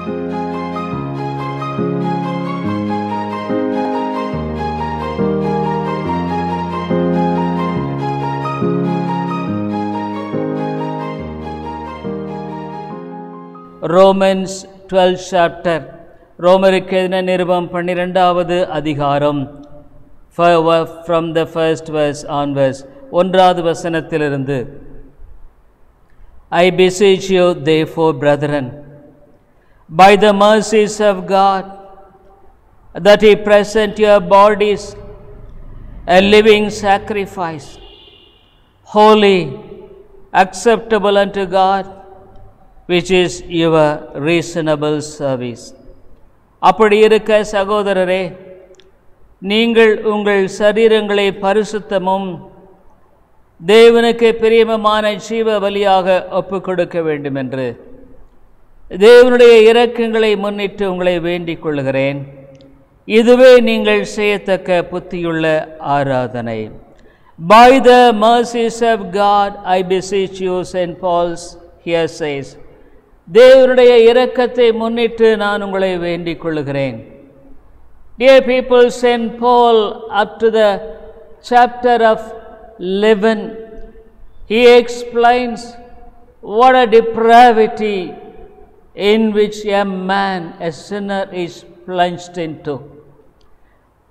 Romans 12th chapter, ரோமருக்கு எழுதின நிருபம் 12வது அதிகாரம், from the first verse onwards, 1வது வசனத்திலிருந்து. I beseech you therefore, brethren, by the mercies of God, that ye present your bodies a living sacrifice, holy, acceptable unto God, which is your reasonable service. அப்படி இருக்க சகோதரரே, நீங்கள் உங்கள் சரீரங்களை பரிசுத்தமும் தேவனுக்கு பிரியமான ஜீவ பலியாக ஒப்புக் கொடுக்க வேண்டும் என்று தேவனுடைய இரக்கங்களை முன்னிட்டு உங்களை வேண்டிக் கொள்கிறேன். இதுவே நீங்கள் செய்யத்தக்க புத்தியுள்ள ஆராதனை. By the mercies of God I beseech you, St. Paul here says, தேவனுடைய இரக்கத்தை முன்னிட்டு நான் உங்களை வேண்டிக் கொள்கிறேன். Dear people, St. Paul, up to the chapter of 11, he explains what a depravity in which a man, a sinner, is plunged into.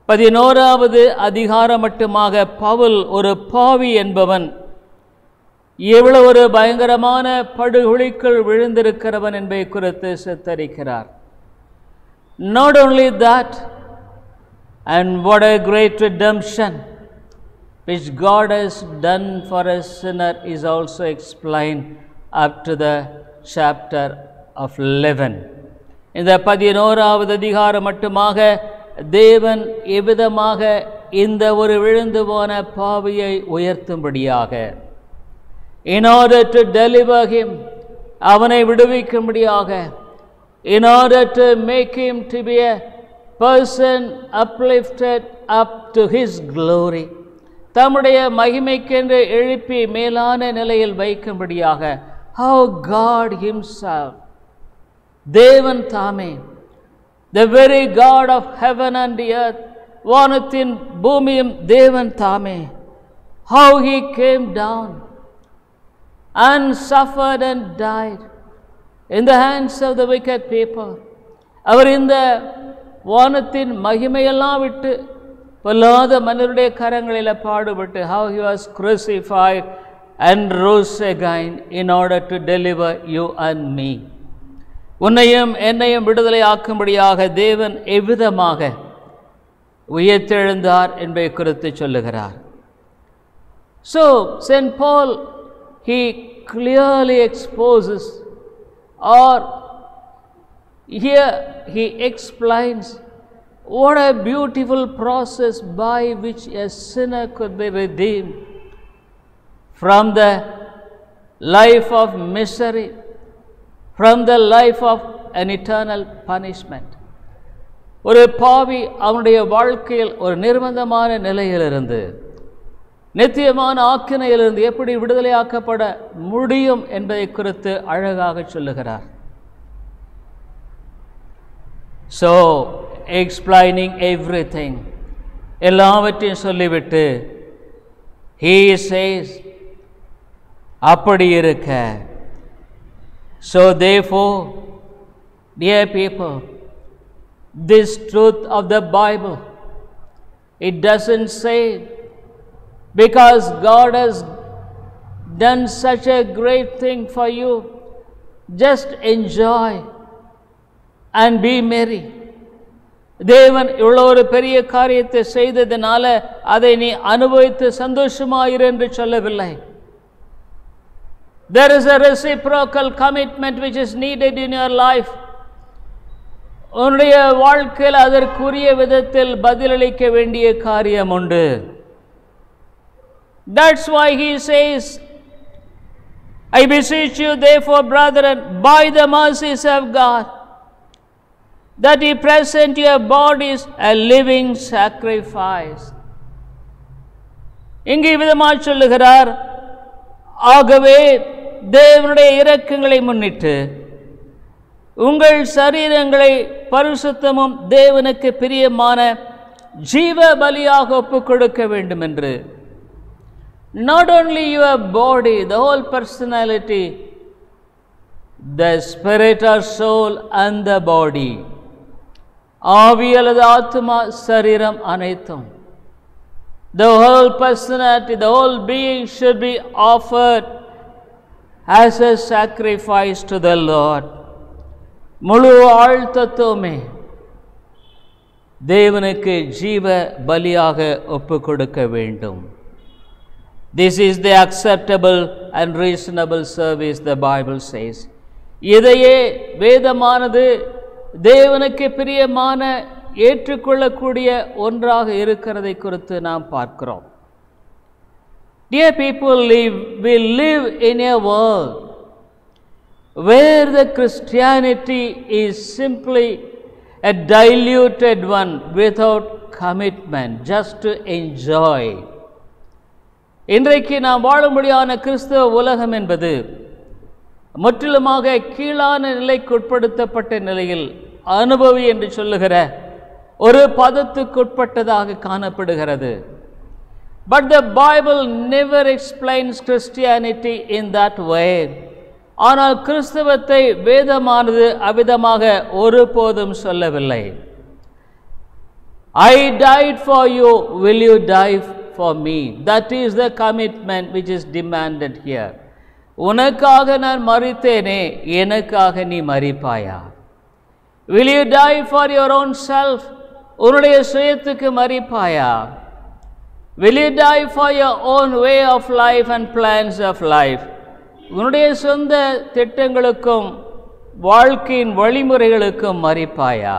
11வது அதிகாரம் மட்டுமாக பவுல் ஒரு பாவி என்பவன் எவ்வளவு ஒரு பயங்கரமான படுகொலிக்குள் விழுந்திருக்கிறவன் என்பதை குறித்து சித்தரிக்கிறார். Not only that, and what a great redemption which God has done for a sinner is also explained up to the chapter of 11. இந்த 11வது அதிகாரம் மட்டுமாக தேவன் எவ்விதமாக இந்த ஒரு விழுந்து போன பாவியை உயர்த்தும்படியாக, in order to deliver him, அவனை விடுவிக்கும்படியாக, in order to make him to be a person uplifted up to his glory, தம்முடைய மகிமைக்கென்று எழுப்பி மேலான நிலையில் வைக்கும்படியாக, how God himself, தேவன் தாமே, the very God of heaven and the earth, வானத்தின் பூமியும் தேவன் தாமே, how he came down and suffered and died in the hands of the wicked people. அவர் இந்த வானத்தின் மகிமையெல்லாம் விட்டு பொல்லாத மனிதருடைய கரங்களில் பாடுபட்டு, how he was crucified and rose again in order to deliver you and me. உன்னையும் என்னையும் விடுதலை ஆக்கும்படியாக தேவன் எவ்விதமாக உயிர்த்தெழுந்தார் என்பதை குறித்து சொல்லுகிறார். So St. Paul, he clearly exposes, or here he explains what a beautiful process by which a sinner could be redeemed from the life of misery, from the life of an eternal punishment. ஒரு பாவி அவனுடைய வாழ்க்கையில் ஒரு நிர்பந்தமான நிலையிலிருந்து, நித்தியமான ஆக்கினையிலிருந்து எப்படி விடுதலையாக்கப்பட முடியும் என்பதை குறித்து அழகாக சொல்லுகிறார். So, explaining everything, எல்லாவற்றையும் சொல்லிவிட்டு, he says, அப்படி இருக்க, so therefore, dear people, this truth of the Bible, it doesn't say because God has done such a great thing for you, just enjoy and be merry. தேவன் இவ்வளோ ஒரு பெரிய காரியத்தை செய்ததினால அதை நீ அனுபவித்து சந்தோஷமாயிரு என்று சொல்லவில்லை. There is a reciprocal commitment which is needed in your life. உன்னுடைய வாழ்க்கையில் அதற்குரிய விதத்தில் பதிலளிக்க வேண்டிய காரியம் உண்டு. That's why he says, I beseech you therefore, brethren, by the mercies of God, that ye present your bodies a living sacrifice. இங்கே விதமாக சொல்லுகிறார், ஆகவே தேவனுடைய இரக்கங்களை முன்னிட்டு உங்கள் சரீரங்களை பரிசுத்தமும் தேவனுக்கு பிரியமான ஜீவ பலியாக ஒப்புக் கொடுக்க வேண்டும் என்று. Not only your body, the whole personality, the spirit or soul and the body, ஆவி அல்லது ஆத்மா சரீரம் அனைத்தும், the whole personality, the whole being should be offered as a sacrifice to the Lord. முழு ஆழ்த்தத்துவமே தேவனுக்கு ஜீவ பலியாக ஒப்புக் கொடுக்க வேண்டும். This is the acceptable and reasonable service, the Bible says. இதையே வேதமானது தேவனுக்கு பிரியமான ஏற்றுக்கொள்ளக்கூடிய ஒன்றாக இருக்கிறதை குறித்து நாம் பார்க்கிறோம். Dear people, we live in a world where the Christianity is simply a diluted one without commitment, just to enjoy. இன்றைக்கு நாம் வாழும்படியான கிறிஸ்தவ உலகம் என்பது முற்றிலுமாக கீழான நிலைக்கு உட்படுத்தப்பட்ட நிலையில் அனுபவி என்று சொல்லுகிற ஒரு பதத்துக்குட்பட்டதாக காணப்படுகிறது. But the Bible never explains Christianity in that way. ஆனால் கிறிஸ்தவத்தை வேதமானது அவ்விதமாக ஒருபோதும் சொல்லவில்லை. I died for you, will you die for me? That is the commitment which is demanded here. உனக்காக நான் மரித்தேனே, எனக்காக நீ மரிப்பாயா? Will you die for your own self? உன்னுடைய சுயத்துக்கு மரிப்பாயா? Will you die for your own way of life and plans of life? உன்னுடைய சொந்த திட்டங்களுக்கும் வாழ்க்கையின் வழிமுறைகளுக்கும் மரிப்பாயா?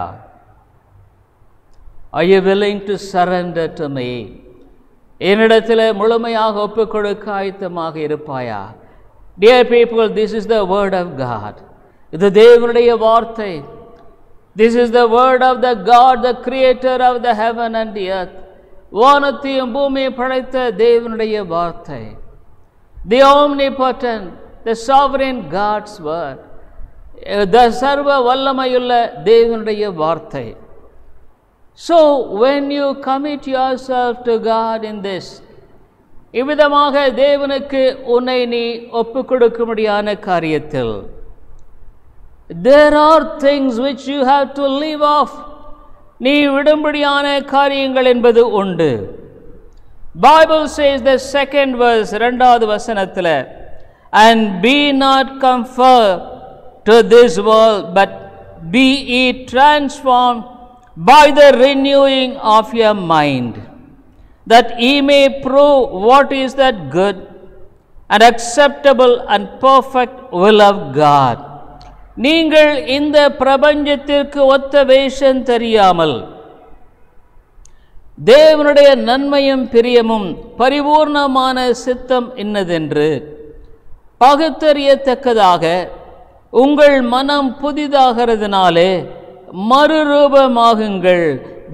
Are you willing to surrender to me? என்னிடத்தில் முழுமையாக ஒப்புக் கொடுக்க ஆயத்தமாக இருப்பாயா? Dear people, this is the word of God. இது தேவனுடைய வார்த்தை. This is the word of the God, the creator of the heaven and the earth. வானத்தையும் பூமியை படைத்த தேவனுடைய வார்த்தை. The omnipotent, the sovereign God's word. The சர்வ வல்லமையுள்ள தேவனுடைய வார்த்தை. So when you commit yourself to God in this, இவ்விதமாக தேவனுக்கு உன்னை நீ ஒப்புக் கொடுக்கும்படியான காரியத்தில், there are things which you have to leave off. நீ விடும்படியான காரியங்கள் என்பது உண்டு. Bible says the second verse, இரண்டாவது வசனத்தில், and be not conformed to this world, but be ye transformed by the renewing of your mind, that ye may prove what is that good and acceptable and perfect will of God. நீங்கள் இந்த பிரபஞ்சத்திற்கு ஒத்த வேஷம் தெரியாமல் தேவனுடைய நன்மையும் பிரியமும் பரிபூர்ணமான சித்தம் இன்னதென்று பகுத்தறியத்தக்கதாக உங்கள் மனம் புதிதாகிறதுனாலே மறுரூபமாகுங்கள்.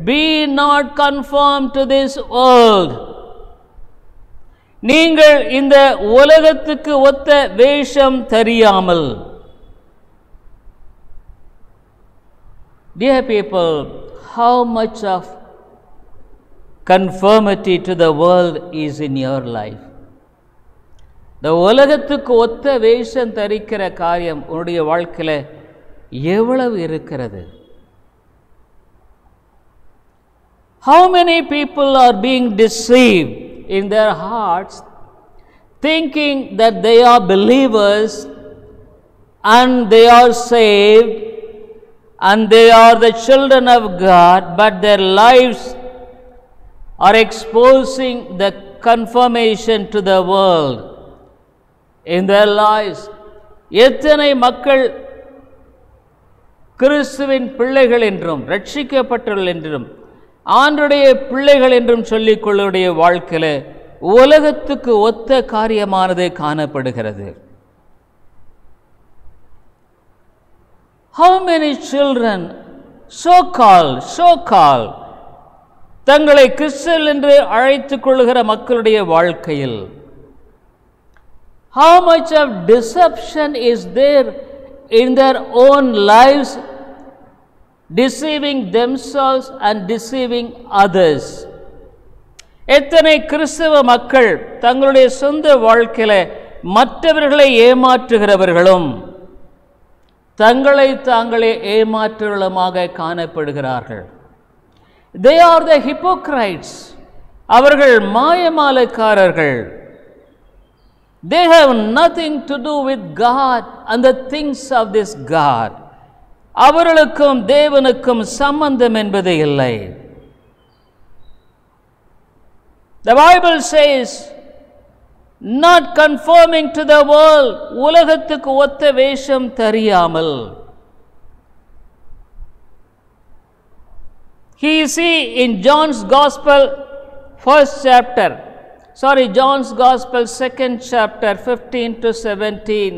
Be not conformed to this world. நீங்கள் இந்த உலகத்துக்கு ஒத்த வேஷம் தெரியாமல். Dear people, how much of conformity to the world is in your life? இந்த உலகத்துக்கு ஒத்த வேஷம் தரிக்கிற காரியம் உன்னுடைய வாழ்க்கையில் எவ்வளவு இருக்கிறது? How many people are being deceived in their hearts, thinking that they are believers and they are saved and they are the children of God, but their lives are exposing the confirmation to the world in their lives. எத்தனை மக்கள் கிறிஸ்துவின் பிள்ளைகள் என்றும் ரட்சிக்கப்பட்டவர்கள் என்றும் ஆண்டவருடைய பிள்ளைகள் என்றும் சொல்லிக் கொள்ளுடைய வாழ்க்கையில் உலகத்துக்கு ஒத்த காரியமானது காணப்படுகிறது. How many children so called தங்களை கிறிஸ்தவர்கள் என்று அழைத்துக் கொள்ளுகிற மக்களுடைய வாழ்க்கையில் how much of deception is there in their own lives, deceiving themselves and deceiving others. எத்தனை கிறிஸ்தவ மக்கள் தங்களுடைய சொந்த வாழ்க்கையில மற்றவர்களை ஏமாற்றுகிறவர்களும் தங்களை தாங்களே ஏமாற்றுகளுமாக காணப்படுகிறார்கள். They are the hypocrites. அவர்கள் மாயமாலக்காரர்கள். They have nothing to do with God and the things of this God. அவர்களுக்கும் தேவனுக்கும் சம்பந்தம் என்பது இல்லை. The Bible says, not conforming to the world, உலகத்துக்கு ஒத்த வேஷம் தெரியாமல். He see in John's Gospel, John's Gospel, 2nd chapter, 15 to 17.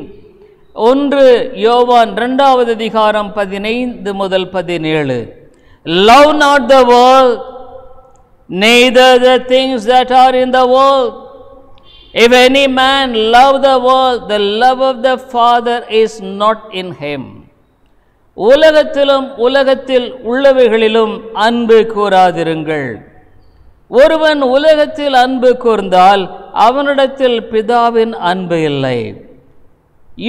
1 யோவான் 2வது அதிகாரம் 15 முதல் 17. Love not the world, neither the things that are in the world. If any man love the world, the love of the Father is not in him. உலகத்திலும் உலகத்தில் உள்ளவைகளிலும் அன்பு கூறாதிருங்கள். ஒருவன் உலகத்தில் அன்பு கூர்ந்தால் அவனிடத்தில் பிதாவின் அன்பு இல்லை.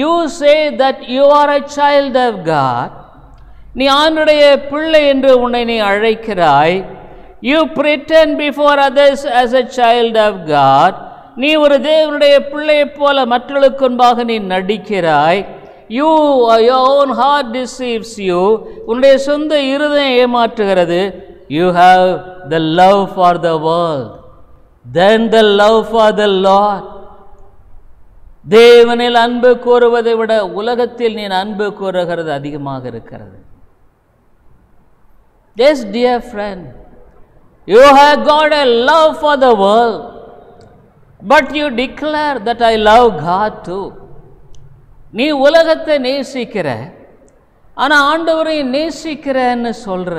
You say that you are a child of God. நீ ஆண்டவருடைய பிள்ளை என்று உன்னை நீ அழைக்கிறாய். You pretend before others as a child of God. நீ ஒரு தேவனுடைய பிள்ளையைப் போல மற்றவர்களுக்கு முன்பாக நீ நடிக்கிறாய். Your own heart deceives you. உன்னுடைய சொந்த இருதயம் ஏமாற்றுகிறது. You have the love for the world, then the love for the Lord. தேவனில் அன்பு கூறுவதை விட உலகத்தில் நீ அன்பு கூறுகிறது அதிகமாக இருக்கிறது. Yes, dear friend, you have got a love for the world, but you declare that I love God too. நீ உலகத்தை நேசிக்கிற, ஆனா ஆண்டவரை நேசிக்கிறன்னு சொல்ற.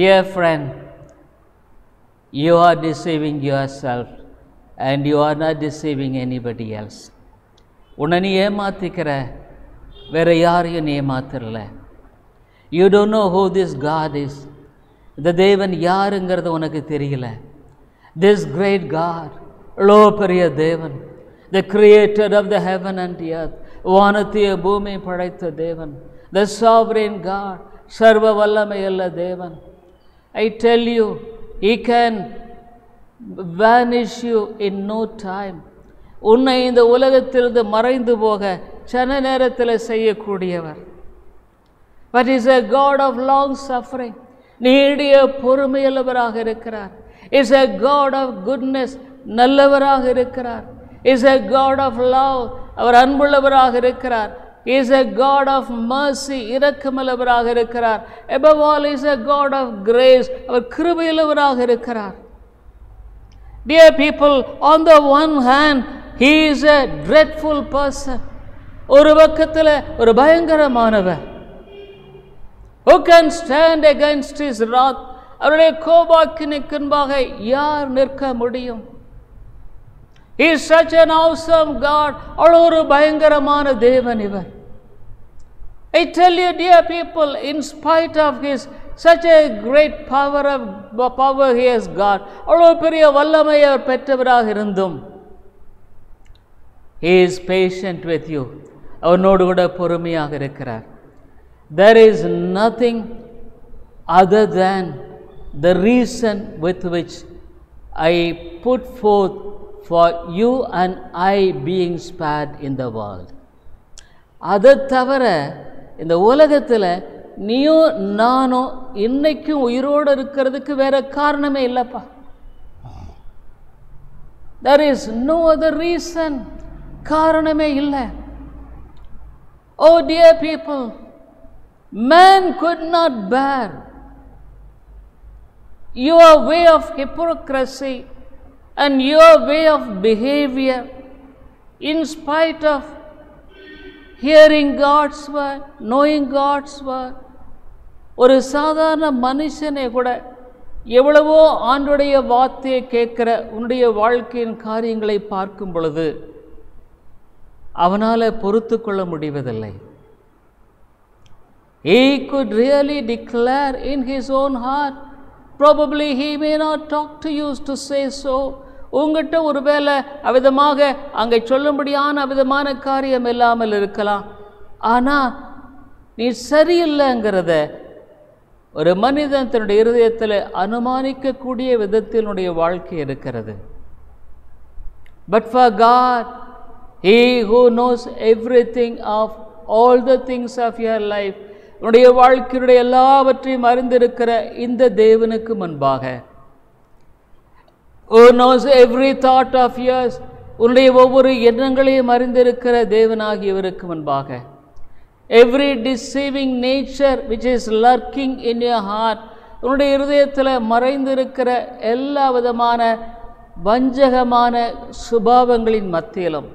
Dear friend, you are deceiving yourself and you are not deceiving anybody else. உன்னை நீ ஏமாத்திக்கிற, வேற யாரையும் நீ ஏமாத்திரல. You don't know who this God is. இந்த தேவன் யாருங்கிறது உனக்கு தெரியல. This great God, எவ்வளோ பெரிய தேவன், the creator of the heaven and the earth, வானத்தைய பூமி படைத்த தேவன், the sovereign God, சர்வ வல்லமையுள்ள தேவன். I tell you, he can vanish you in no time. உன்னை இந்த உலகத்திலிருந்து மறைந்து போக சன நேரத்தில் செய்யக்கூடியவர். But he is a God of long suffering. நீடிய பொறுமையுள்ளவராக இருக்கிறார். He is a God of goodness. நல்லவராக இருக்கிறார். He is a God of love. அவர் அன்புள்ளவராக இருக்கிறார். He is a God of mercy. இரக்கமுள்ளவராக இருக்கிறார். Above all, he is a God of grace. அவர் கிருபையுள்ளவராக இருக்கிறார். Dear people, on the one hand, he is a dreadful person. ஒரு பக்கத்தில் ஒரு பயங்கரமானவர். Who can stand against his wrath? அவருடைய கோபாக்கினைக்கு முன்பாக யார் நிற்க முடியும்? He is such an awesome God. ஒரு பயங்கரமான தேவன் இவர். I tell you, dear people, in spite of his such a great power he has got, அவ்வளவு பெரிய வல்லமையை அவர் பெற்றவராக இருந்தும், he is patient with you. அவனோடு கூட பொறுமையாக இருக்கிறார். There is nothing other than the reason with which I put forth for you and I being spared in the world. அதை தவிர இந்த உலகத்தில் நீயும் நானும் இன்னைக்கும் உயிரோடு இருக்கிறதுக்கு வேற காரணமே இல்லைப்பா. There is no other reason. காரணமே இல்லை. Oh dear people, man could not bear your way of hypocrisy and your way of behavior in spite of hearing God's word, knowing God's word. ஒரு சாதாரண மனுஷனை கூட எவ்வளவோ ஆண்டுடைய வார்த்தையை கேட்கிற உன்னுடைய வாழ்க்கையின் காரியங்களை பார்க்கும் பொழுது அவனால் பொறுத்து கொள்ள முடிவதில்லை. He could really declare in his own heart. Probably he may not talk to you to say so. உங்கள்கிட்ட ஒருவேளை அவ்விதமாக அங்கே சொல்லும்படியான அவ்விதமான காரியம் இல்லாமல் இருக்கலாம். ஆனால் நீ சரியில்லைங்கிறத ஒரு மனிதன் தன்னுடைய இருதயத்தில் அனுமானிக்கக்கூடிய விதத்தினுடைய வாழ்க்கை இருக்கிறது. But for God, He who knows everything of all the things of your life, உன்னுடைய வாழ்க்கையுடைய எல்லாவற்றையும் அறிந்திருக்கிற இந்த தேவனுக்கு முன்பாக, who knows every thought of yours, உன்னுடைய ஒவ்வொரு எண்ணங்களையும் அறிந்திருக்கிற தேவனாகியவருக்கு முன்பாக, every deceiving nature which is lurking in your heart, உன்னுடைய இருதயத்தில் மறைந்திருக்கிற எல்லா விதமான வஞ்சகமான சுபாவங்களின் மத்தியிலும்,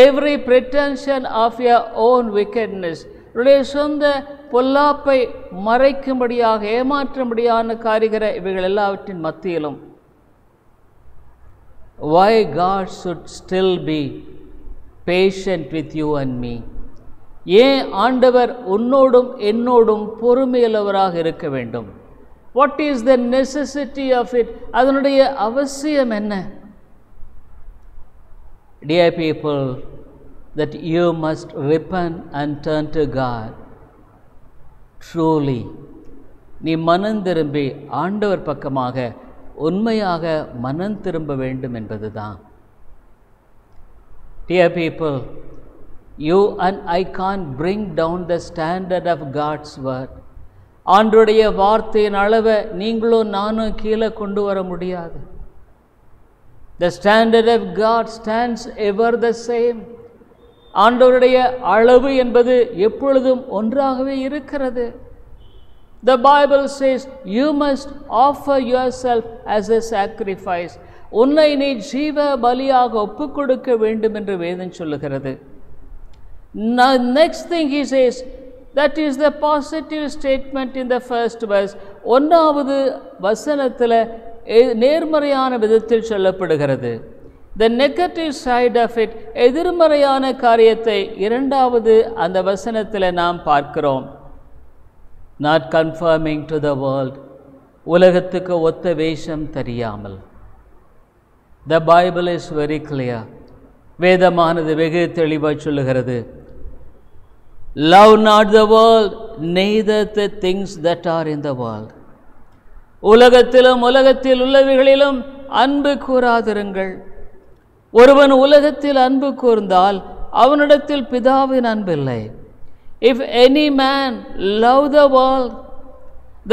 every pretension of your own wickedness, உன்னுடைய சொந்த பொல்லாப்பை மறைக்கும்படியாக ஏமாற்றும்படியான காரிகிற இவைகள் எல்லாவற்றின் மத்தியிலும், why God should still be patient with you and me, ஏன் ஆண்டவர் உன்னோடும் என்னோடும் பொறுமையுள்ளவராக இருக்க வேண்டும்? What is the necessity of it? அதனுடைய அவசியம் என்ன? Dear people, that you must repent and turn to God. Truly, நீ மனம் திரும்பி ஆண்டவர் பக்கமாக உண்மையாக மனம் திரும்ப வேண்டும் என்பதுதான். Dear people, you and I can't bring down the standard of God's word. ஆண்டவருடைய வார்த்தையின் அளவை நீங்களும் நானும் கீழே கொண்டு வர முடியாது. The standard of God stands ever the same. ஆண்டவருடைய அளவு என்பது எப்பொழுதும் ஒன்றாகவே இருக்கிறது. The Bible says you must offer yourself as a sacrifice. உன்னை நீ ஜீவ பலியாக ஒப்புக் கொடுக்க வேண்டும் என்று வேதம் சொல்லுகிறது. Next thing he says, that is the positive statement in the first verse. ஒன்றாவது வசனத்தில் நேர்மறையான விதத்தில் சொல்லப்படுகிறது. The negative side of it, எதிர்மறையான காரியத்தை இரண்டாவது அந்த வசனத்தில் நாம் பார்க்கிறோம். Not conforming to the world, உலகத்துக்கு ஒத்த வேஷம் தெரியாமல். The Bible is very clear. வேதமானது வெகு தெளிவாக சொல்லுகிறது. Love not the world, neither the things that are in the world. உலகத்திலும் உலகத்தில் உள்ளவைகளிலும் அன்பு கூறாதிருங்கள். ஒருவன் உலகத்தில் அன்பு கூர்ந்தால் அவனிடத்தில் பிதாவின் அன்பில்லை. If any man love the world,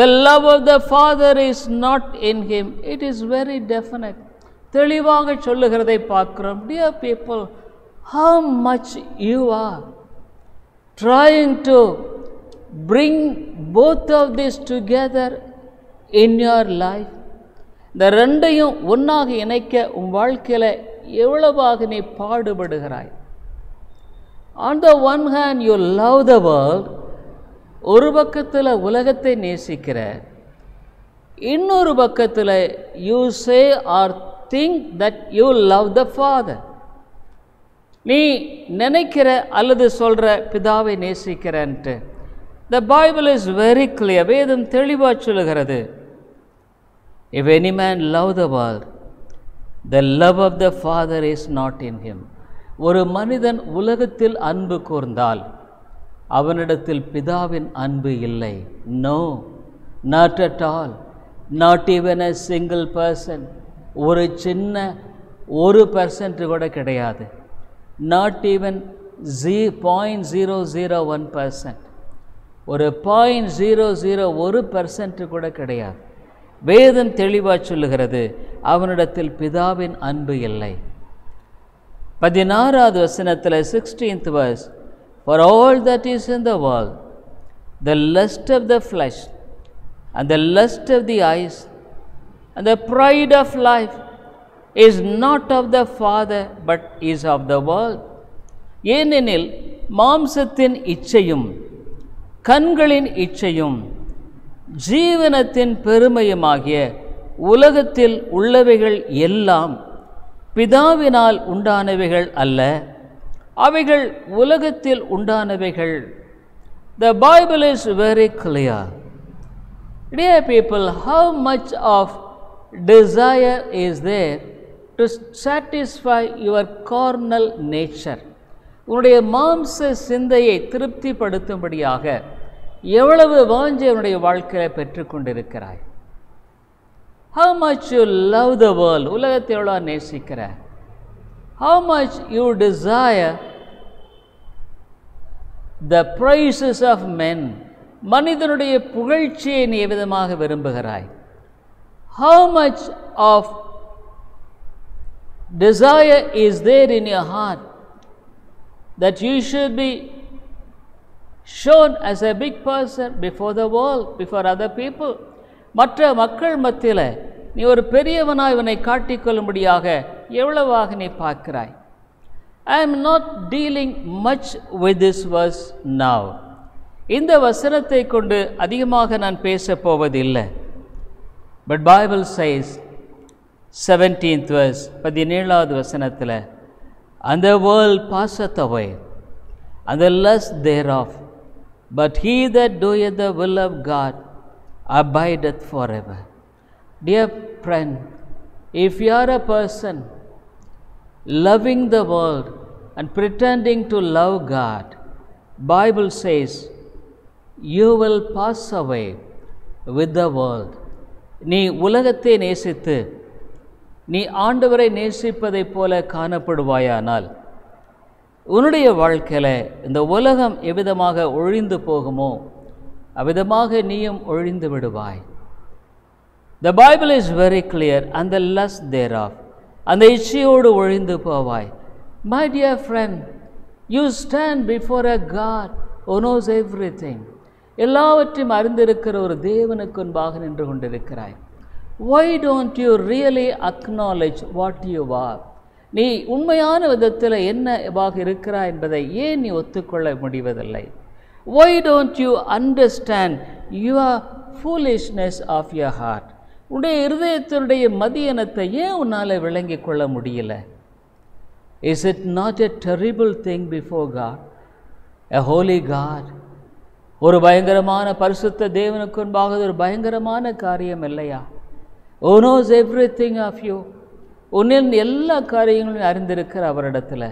the love of the Father is not in him. It is very definite. தெளிவாக சொல்லுகிறதை பார்க்கிறோம். Dear people, how much you are trying to bring both of this together in your life. இந்த ரெண்டையும் ஒன்றாக இணைக்க உன் வாழ்க்கையில் எவ்வளவாக நீ பாடுபடுகிறாய். On the one hand you love the world, ஒரு பக்கத்தில் உலகத்தை நேசிக்கிற, இன்னொரு பக்கத்தில் you say or think that you love the Father. நீ நினைக்கிற அல்லது சொல்கிற பிதாவை நேசிக்கிறன்ட்டு. The Bible is very clear. வேதம் தெளிவாக சொல்லுகிறது. If any man love the world, the love of the Father is not in him. ஒரு மனிதன் உலகத்தில் அன்பு கூர்ந்தால் அவனிடத்தில் பிதாவின் அன்பு இல்லை. No, not at all. Not even a single person. ஒரு சின்ன 1% கூட கிடையாது. Not even 0.001%. ஒரு 0.001% கூட கிடையாது. வேதம் தெளிவாக சொல்லுகிறது அவனிடத்தில் பிதாவின் அன்பு இல்லை. 16வது வசனத்தில் 16th verse, for all that is in the world, the lust of the flesh and the lust of the eyes and the pride of life is not of the Father but is of the world. ஏனெனில் மாம்சத்தின் இச்சையும் கண்களின் இச்சையும் ஜீவனத்தின் பெருமையுமாகிய உலகத்தில் உள்ளவைகள் எல்லாம் பிதாவினால் உண்டானவைகள் அல்ல, அவைகள் உலகத்தில் உண்டானவைகள். The Bible is very clear. Dear people, how much of desire is there to satisfy your carnal nature? உன்னுடைய மாம்ச சிந்தையை திருப்திப்படுத்தும்படியாக எவ்வளவு வாஞ்சை உன்னுடைய வாழ்க்கையில் பெற்றுக்கொண்டிருக்கிறாய்? How much you love the world? உலகத்தை எவ்வளோ நேசிக்கிறாய்? How much you desire the praises of men? மனிதனுடைய புகழ்ச்சியை நீ எவ்விதமாக விரும்புகிறாய்? How much of desire is there in your heart that you should be shown as a big person before the world, before other people? மற்ற மக்கள் மத்தியில் நீ ஒரு பெரியவனாய் இவனை காட்டிக்கொள்ளும்படியாக எவ்வளவாக நீ பார்க்கிறாய்? I am not dealing much with this verse now. இந்த வசனத்தை கொண்டு அதிகமாக நான் பேச போவதில்லை. But Bible says 17th verse 17வது வசனத்தில், and the world passeth away and the lust thereof, but he that doeth the will of God abideth forever. Dear friend, if you are a person loving the world and pretending to love God, Bible says you will pass away with the world. நீ உலகத்தை நேசித்து நீ ஆண்டவரை நேசிப்பதைப் போல காணப்படுவாயானால் உன்னுடைய வாழ்க்கையில் இந்த உலகம் எவ்விதமாக ஒழிந்து போகுமோ அவ்விதமாக நீயும் ஒழிந்து விடுவாய். The Bible is very clear, and the lust thereof, அந்த இச்சையோடு ஒழிந்து போவாய். My dear friend, you stand before a God who knows everything. எல்லாவற்றையும் அறிந்திருக்கிற ஒரு தேவனுக்கு முன்பாக நின்று கொண்டிருக்கிறாய். Why don't you really acknowledge what you are? நீ உண்மையான விதத்தில் என்னவாக இருக்கிறாய் என்பதை ஏன் நீ ஒத்துக்கொள்ள முடிவதில்லை? Why don't you understand your foolishness of your heart? உன்னுடைய இருதயத்தினுடைய மதியனத்தை ஏன் உன்னால் விளங்கிக் கொள்ள முடியல? Is it not a terrible thing before God, a holy God? ஒரு பயங்கரமான பரிசுத்த தேவனுக்கு முன்பாக ஒரு பயங்கரமான காரியம் இல்லையா? Who knows everything of you? உன்னின் எல்லா காரியங்களையும் அறிந்திருக்கிற அவரிடத்தில்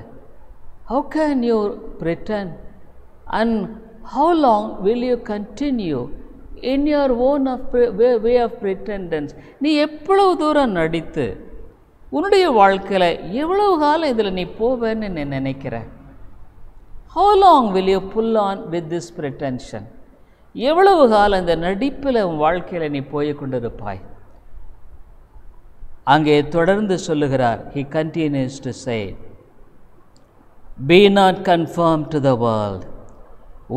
how can you pretend, and how long will you continue in your own way of pretendence? நீ எவ்வளவு தூரம் நடித்து உன்னுடைய வாழ்க்கையில் எவ்வளவு காலம் இதில் நீ போவேன்னு நீ நினைக்கிற? How long will you pull on with this pretension? எவ்வளவு காலம் இந்த நடிப்பில் உன் வாழ்க்கையில் நீ போய் கொண்டிருப்பாய்? அங்கே தொடர்ந்து சொல்லுகிறார். He continues to say, be not conformed to the world.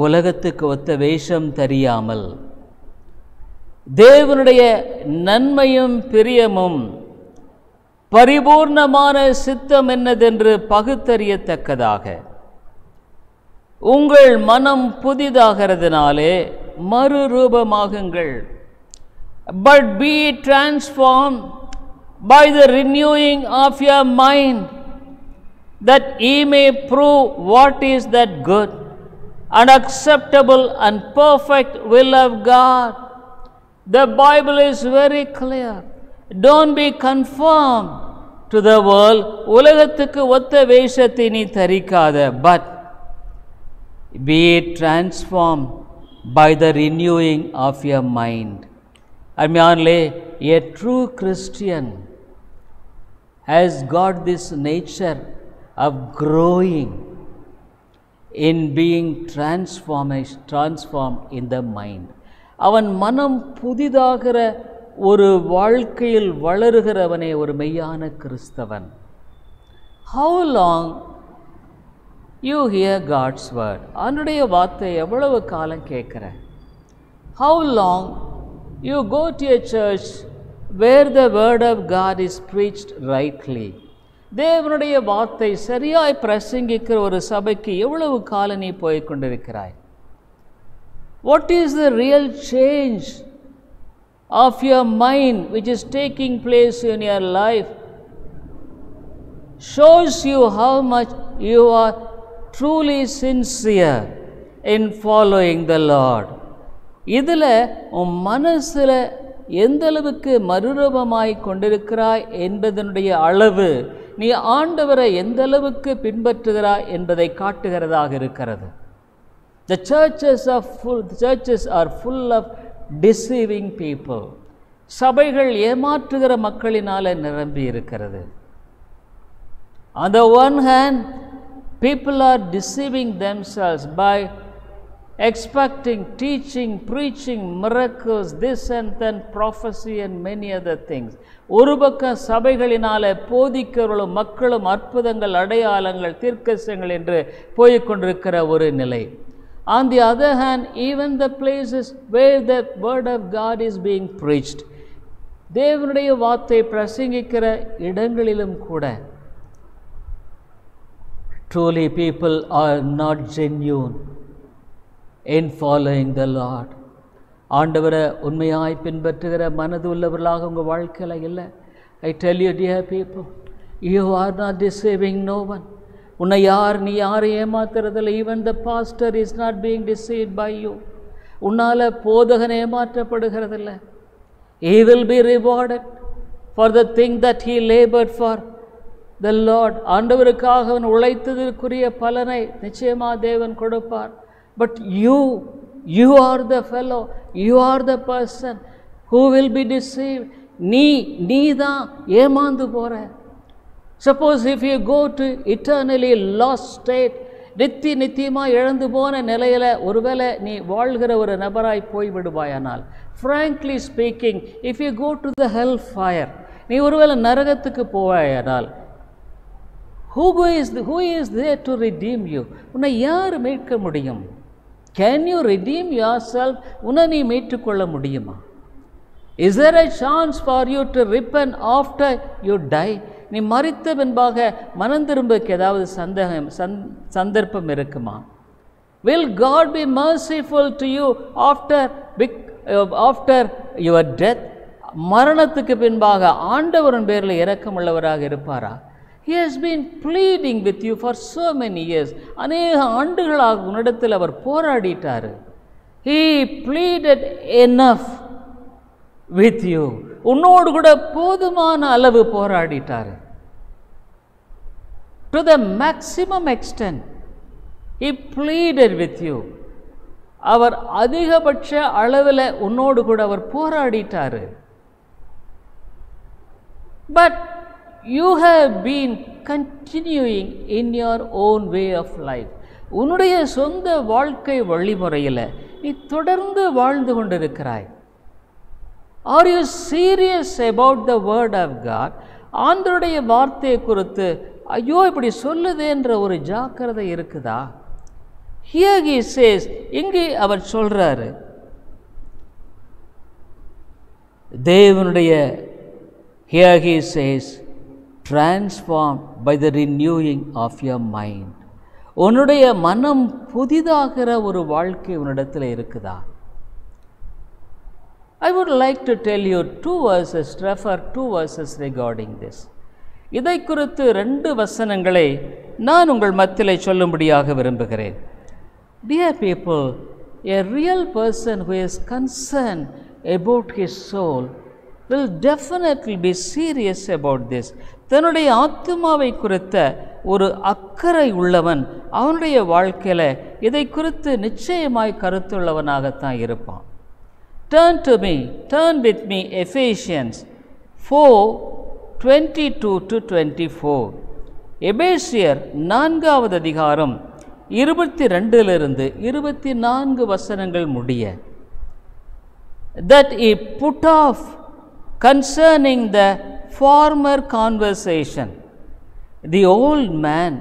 உலகத்துக்கு ஒத்த வேஷம் தெரியாமல் தேவனுடைய நன்மையும் பிரியமும் பரிபூர்ணமான சித்தம் என்னதென்று பகுத்தறியத்தக்கதாக உங்கள் மனம் புதிதாகிறதுனாலே மறுரூபமாகுங்கள். But be transformed by the renewing of your mind, that ye may prove what is that good and acceptable and perfect will of God. The Bible is very clear. Don't be conformed to the world. உலகத்துக்கு ஒத்த வேஷத்தை நீ தரிக்காத. But be transformed by the renewing of your mind. அருமையானே, a true Christian has got this nature of growing in being transformed in the mind. அவன் மனம் புதிதாகிற ஒரு வாழ்க்கையில் வளருகிறவனே ஒரு மெய்யான கிறிஸ்தவன். How long you hear God's word? அவனுடைய வார்த்தை எவ்வளவு காலம் கேட்கிற? How long you go to a church where the word of God is preached rightly? தேவனுடைய வார்த்தை சரியாய் பிரசங்கிக்கிற ஒரு சபைக்கு எவ்வளவு காலம் நீ போய் கொண்டிருக்கிறாய்? What is the real change of your mind which is taking place in your life? Shows you how much you are truly sincere in following the Lord. இதில் உன் மனசில் எந்த அளவுக்கு மறுரூபமாய் கொண்டிருக்கிறாய் என்பதனுடைய அளவு நீ ஆண்டவரை எந்த அளவுக்கு பின்பற்றுகிறாய் என்பதை காட்டுகிறதாக இருக்கிறது. The churches are full of deceiving people. சபைகள் ஏமாற்றுகிற மக்களினால நிரம்பி இருக்கிறது. On the one hand, people are deceiving themselves by expecting, teaching, preaching miracles, this and then, prophecy and many other things. ஒரு பக்கம் சபைகளினால போதிக்கிறவர்களும் மக்களும் அற்புதங்கள், அடையாளங்கள், தீர்க்கதரிசனங்கள் என்று போய்கொண்டிருக்கிற ஒரு நிலை. On the other hand, even the places where the word of God is being preached, தேவனுடைய வார்த்தை பிரசங்கிக்கிற இடங்களிலும் கூட truly people are not genuine in following the Lord. ஆண்டவரை உண்மையாய் பின்பற்றுகிற மனது உள்ளவர்களாக உங்கள் வாழ்க்கையில் இல்லை. I tell you dear people, you are not deceiving no one. உன்னை நீ யாரை ஏமாத்துறதில்லை. even the pastor is not being deceived by you. உன்னால் போதகன் ஏமாற்றப்படுகிறதில்லை. he will be rewarded for the thing that he labored for the Lord. ஆண்டவருக்காக அவன் உழைத்ததற்குரிய பலனை நிச்சயமாக தேவன் கொடுப்பார். but you are the fellow, you are the person who will be deceived. நீ தான் ஏமாந்து போற. suppose if you go to eternally lost state, நித்தியமாக இழந்து போன நிலையில் ஒருவேளை நீ வாழ்கிற ஒரு நபராய் போய்விடுவாயானால், frankly speaking, if you go to the hell fire, நீ ஒருவேளை நரகத்துக்கு போவாயானால், who is there to redeem you? உன்னை யார் மீட்க முடியும்? Can you redeem yourself? உன்னை நீ மீட்டுக்கொள்ள முடியுமா? Is there a chance for you to repent after you die? நீ மரித்த பின்பாக மனம் திரும்புவதற்கு ஏதாவது சந்தர்ப்பம் இருக்குமா? Will God be merciful to you after your death? மரணத்துக்கு பின்பாக ஆண்டவரின் பேரில் இரக்கமுள்ளவராக இருப்பாரா? He has been pleading with you for so many years. அநேக ஆண்டுகளாக உன்னிடத்தில் அவர் போராடிட்டார். He pleaded enough with you. உன்னோடு கூட போதுமான அளவு போராடிட்டார். To the maximum extent he pleaded with you. அவர் அதிகபட்ச அளவில் உன்னோடு கூட அவர் போராடிட்டார். But you have been continuing in your own way of life. உன்னுடைய சொந்த வாழ்க்கை வழிமுறையில் நீ தொடர்ந்து வாழ்ந்து கொண்டிருக்கிறாய். Are you serious about the word of God? ஆண்டவருடைய வார்த்தையை குறித்து ஐயோ இப்படி சொல்லுதேன்ற ஒரு ஜாக்கிரதை இருக்குதா? Here he says, இங்கே அவர் சொல்றாரு, தேவனுடைய here he says, transformed by the renewing of your mind. உன்னுடைய மனம் புதிதாகிற ஒரு வாழ்க்கை உன்னிடத்தில் இருக்குதா? I would like to tell you refer two verses regarding this. இதை குறித்து 2 வசனங்களை நான் உங்கள் மத்தியிலே சொல்லும்படியாக விரும்புகிறேன். Dear people, a real person who is concerned about his soul will definitely be serious about this. தன்னுடைய ஆத்துமாவை குறித்த ஒரு அக்கறை உள்ளவன் அவனுடைய வாழ்க்கையில் இதை குறித்து நிச்சயமாய் கருத்துள்ளவனாகத்தான் இருப்பான். Turn with me Ephesians 4:22-24. எபேசியர் 4வது அதிகாரம் 22 24 வசனங்கள் முடிய. That he put off concerning the former conversation the old man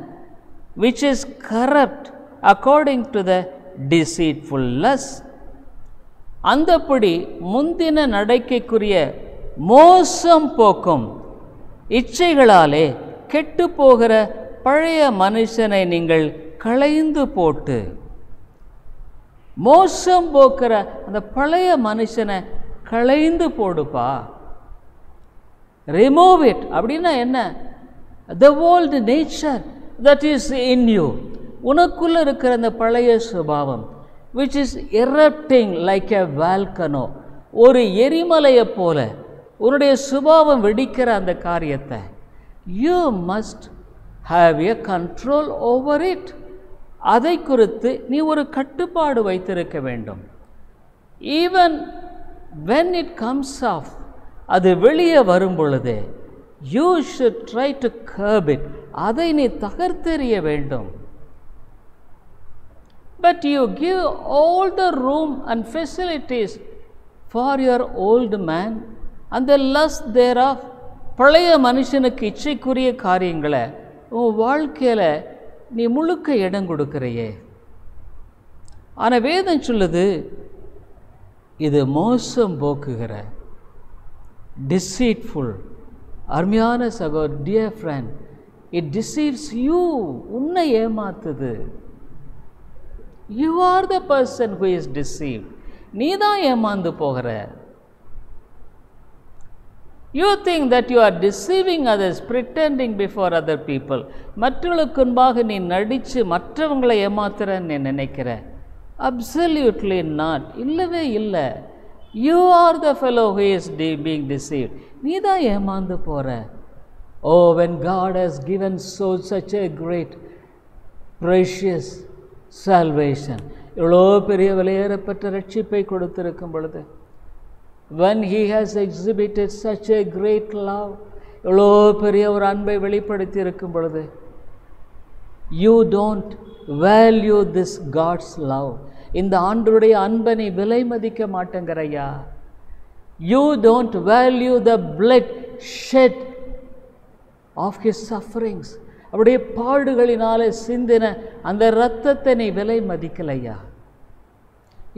which is corrupt according to the deceitful lust. அந்தப்படி முந்தின நடக்கைக்குரிய மோசம் போக்கும் இச்சைகளாலே கெட்டு போகிற பழைய மனுஷனை நீங்கள் களைந்து போட்டு, மோசம் போக்குற அந்த பழைய மனுஷனை களைந்து போடுப்பா. ரிமூவ் இட் அப்படின்னா என்ன? the old nature that is in you, உனக்குள்ள இருக்கிற அந்த பழைய சுபாவம் which is erupting like a volcano, ஒரு எரிமலையை போல உன்னுடைய சுபாவம் வெடிக்கிற அந்த காரியத்தை you must have a control over it. அதை குறித்து நீ ஒரு கட்டுப்பாடு வைத்திருக்க வேண்டும். even when it comes off, அது வெளியே வரும் பொழுது you should try to curb it, அதை நீ தகர்த்தெறிய வேண்டும். but you give all the room and facilities for your old man and the lust thereof. பழைய மனுஷனுக்கு இச்சைக்குரிய காரியங்களை உன் வாழ்க்கையில் நீ முழுக்க இடம் கொடுக்கிறையே. ஆனால் வேதம் சொல்லுது இது மோசம் போக்குகிற deceitful. அருமையான சகோதரர், dear friend, it deceives you. உன்னை ஏமாத்துது. you are the person who is deceived. நீ தான் ஏமாந்து போகிற. you think that you are deceiving others, pretending before other people. மற்றவர்களுக்கு முன்பாக நீ நடித்து மற்றவங்களை ஏமாத்துறன்னு நீ நினைக்கிற. absolutely not. இல்லவே இல்லை. you are the fellow who is being deceived. நீ தான் ஏமாந்து போகிற. oh, when God has given such a great precious salvation, இவ்வளோ பெரிய விலையேறப்பட்ட ரட்சிப்பை கொடுத்திருக்கும் பொழுது, when he has exhibited such a great love, இவ்வளோ பெரிய ஒரு அன்பை வெளிப்படுத்தி இருக்கும் பொழுது, you don't value this God's love. இந்த ஆண்டவருடைய அன்பை நீ விலை மதிக்க மாட்டேங்கிறையா. you don't value the blood shed of his sufferings. அவருடைய பாடுகளினாலே சிந்தின அந்த இரத்தத்தை நீ விலை மதிக்கலையா.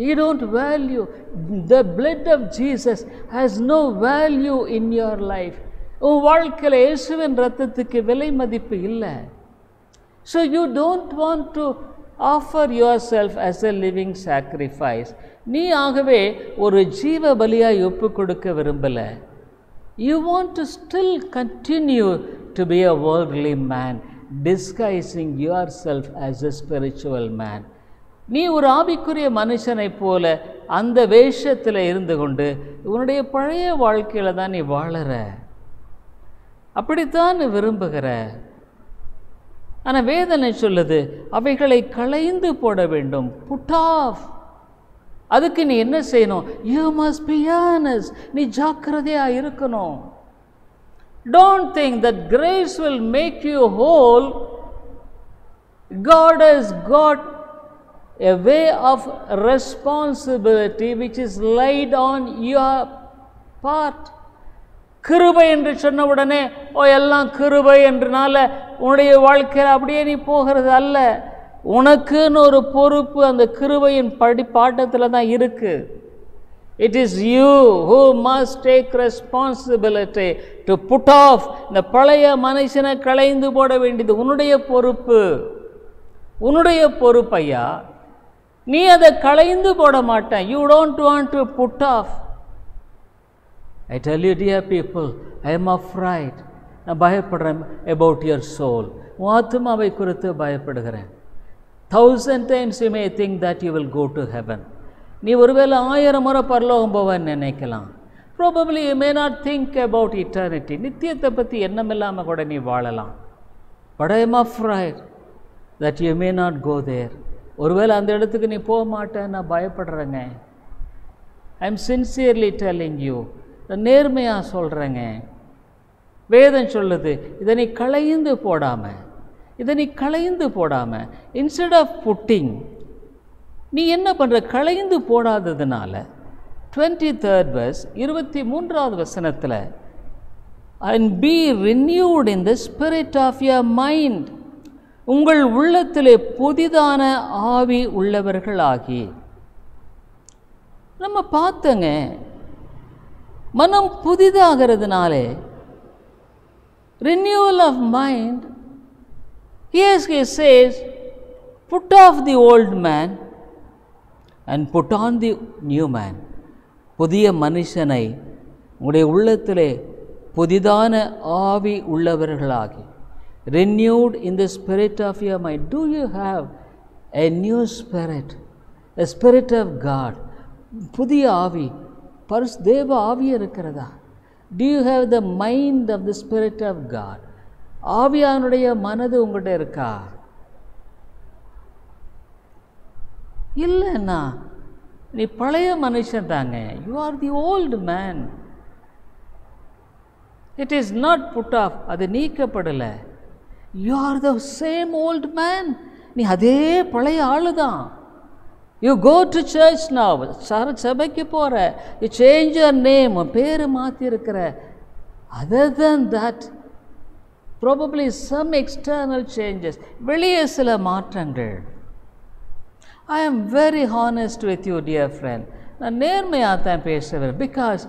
you don't value the blood of Jesus. has no value in your life. உன் வாழ்க்கையில் இயேசுவின் இரத்தத்துக்கு விலை மதிப்பு இல்லை. so you don't want to offer yourself as a living sacrifice. நீ ஆகவே ஒரு ஜீவ பலியாய் ஒப்பு கொடுக்க விரும்பல. you want to still continue to be a worldly man, disguising yourself as a spiritual man. நீ ஒரு ஆவிக்குரிய மனுஷனை போல அந்த வேஷத்தில் இருந்து கொண்டு உன்னுடைய பழைய வாழ்க்கையில் தான் நீ வாழற. அப்படித்தான் நீ விரும்புகிற. ஆனால் வேதனை சொல்லுது அவைகளை களைந்து போட வேண்டும். put off. அதுக்கு நீ என்ன செய்யணும்? you must be honest. நீ ஜாக்கிரதையாக இருக்கணும். don't think that grace will make you whole. God has got a way of responsibility which is laid on your part. கிருபை என்று சொன்ன உடனே எல்லாம் கிருபை என்றனால உன்னுடைய வாழ்க்கையில் அப்படியே நீ போகிறது அல்ல. உனக்குன்னு ஒரு பொறுப்பு அந்த கிருபையின் பாட்டத்தில் தான் இருக்கு. it is you who must take responsibility to put off. இந்த பழைய மனுஷனை களைந்து போட வேண்டியது உன்னுடைய பொறுப்பு. உன்னுடைய பொறுப்பையா. நீ அதை களைந்து போட மாட்டேன். you don't want to put off. I tell you, dear people, I am afraid. நான் பயப்படுறேன் about your soul. உன் ஆத்மாவை குறித்து பயப்படுகிறேன். 1000 times you may think that you will go to heaven. நீ ஒருவேளை 1000 முறை பரலோகம் போவேன்னு நினைக்கலாம். probably you may not think about eternity. நித்தியத்தை பற்றி எண்ணமில்லாமல் கூட நீ வாழலாம். but I am afraid that you may not go there. ஒருவேளை அந்த இடத்துக்கு நீ போக மாட்டேன்னு நான் பயப்படுறேங்க. I am sincerely telling you. நேர்மையாக சொல்கிறேங்க. வேதம் சொல்லுது இதை நீ களைந்து போடாமல் இன்ஸ்டெட் ஆஃப் புட்டிங் நீ என்ன பண்ணுற? களைந்து போடாததுனால 23rd verse 23வது வசனத்தில் and be renewed in the spirit of your mind. உங்கள் உள்ளத்திலே புதிதான ஆவி உள்ளவர்களாகி. நம்ம பார்த்தங்க மனம் புதிதாகிறதுனாலே renewal of mind. Yes, he says put off the old man and put on the new man. புதிய மனுஷனை உங்களுடைய உள்ளத்திலே புதிதான ஆவி உள்ளவர்களாகி. renewed in the spirit of your mind. Do you have a new spirit, a spirit of God? புதிய ஆவி, தேவ ஆவி இருக்கிறதா? Do you have the mind of the spirit of God? ஆவியானுடைய மனது உங்கள்கிட்ட இருக்கா? இல்லைன்னா நீ பழைய மனுஷன் தாங்க. You are the old man. It is not put off, அது நீக்கப்படலை. You are the same old man. நீ அதே பழைய ஆளு தான். You go to church now, சபைக்கு போகிற. யூ சேஞ்ச் யுவர் நேம், பேர் மாற்றிருக்கிற. Other than that probably some external changes, வெளியே சில மாற்றங்கள். I am very honest with you, dear friend. நான் நேர்மையாக தான் பேசுவேன். Because